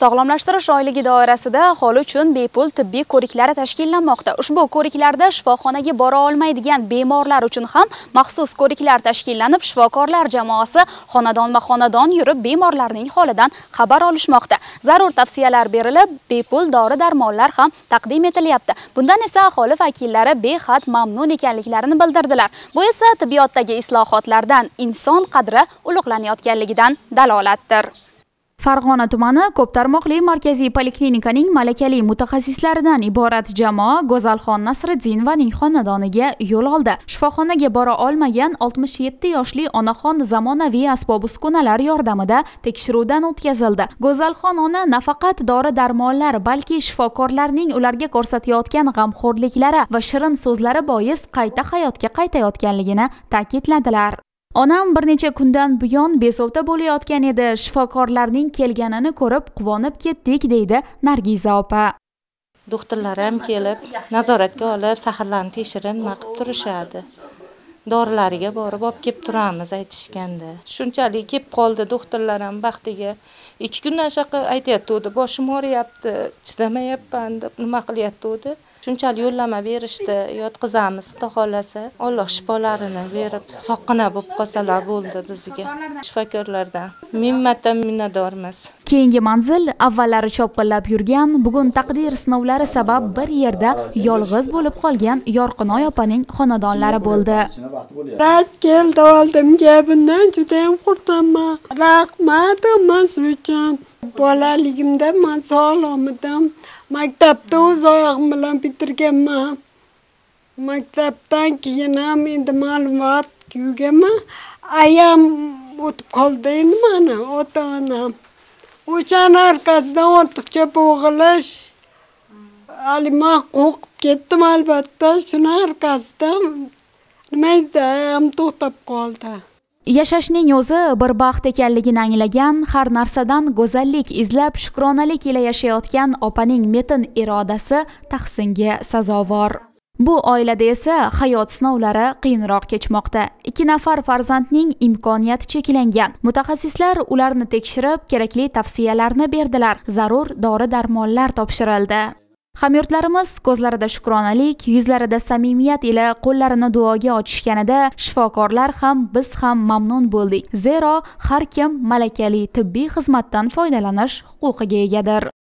Sog'lomlashtirish oyligi doirasida aholi uchun bepul tibbiy ko'riklari tashkillanmoqda. Ushbu ko'riklarda shifoxonaga bora olmaydigan bemorlar uchun ham maxsus ko'riklar tashkillanib, shifokorlar jamoasi xonadonma-xonadon yurib, bemorlarning holidan xabar olishmoqda. Zarur tavsiyalar berilib, bepul dori-darmonlar ham taqdim etilyapti. Bundan esa aholi vakillari behad mamnun ekanliklarini bildirdilar. Bu esa tibbiyotdagi islohotlardan inson qadri ulug'lanayotganligidan dalolatdir. Farg'ona tumani ko'p tarmoqli markaziy poliklinikaning malakali mutaxassislaridan iborat jamoa Go'zalxon Nasriddinovaning xonadoniga yo'l oldi. Shifoxonaga bora olmagan 67 yoshli onaxon zamonaviy asbob-uskunalar yordamida tekshiruvdan o'tkazildi. Go'zalxon ona nafaqat dori-darmonlar, balki shifokorlarning ularga ko'rsatayotgan g'amxo'rliklari va shirin so'zlari bois qayta hayotga qaytayotganligini ta'kidladilar. Onam bir necha kundan buyon bezovta bo'layotgan edi. Shifokorlarning kelganini ko'rib quvonib ketdik, deydi Nargiza opa. Doktorlar ham kelib, nazoratga olib, saharlarni tekshirin, nima qilib turishadi. Dorilariga borib olib kelib turamiz aytishganda. Shunchalik kelib qoldi doktorlar ham baxtiga. 2 kundan shaqa aytayotdi, boshim og'riyapti, chidamayapman deb nima qilyapti. Shunchalik yo'llama berishdi, yotqizamiz, xudo xolasa. Alloh shifolarini berib, sog'qina bo'lib qolsalar bo'ldi bizga. Shifokorlardan minnatdan minnatdormiz. Keyingi manzil avvallari chopqillab yurgan, bugun taqdir sinovlari sabab bir yerda yolg'iz bo'lib qolgan Yorqinoy opaning xonadonlari bo'ldi. Keldi oldimga, bundan juda ham xursandman. Rahmat hammasi uchun. Bolaligimda men sog'lom edim. Maktabda o'z oyog'im bilan bitirganman. Maktabdan keyin ham endi ma'lumot yurganman. Ayam o'tib qoldi endi mana ota-onam. O'shan arkasidan ortiqcha bo'g'ilish. Alima qo'rqib ketdim albatta. Shuni arkasidan nima ham to'xtab qoldi. Yashashning o'zi bir baxt ekanligini anglagan, har narsadan go'zallik izlab shukronalik ila yashayotgan opaning metin irodasi tahsinga sazovor. Bu oilada esa hayot sinovlari qiyinroq kechmoqda. 2 nafar farzandning imkoniyati cheklangan. Mutaxassislar ularni tekshirib, kerakli tavsiyalarni berdilar. Zarur dori-darmonlar topshirildi. Hamyurtlarimiz ko'zlarida shukronalik, yuzlarida samimiyat ila qo'llarini duoga ochishganida shifokorlar ham biz ham mamnun bo'ldik. Zero har kim malakali tibbiy xizmatdan foydalanish huquqiga egadir.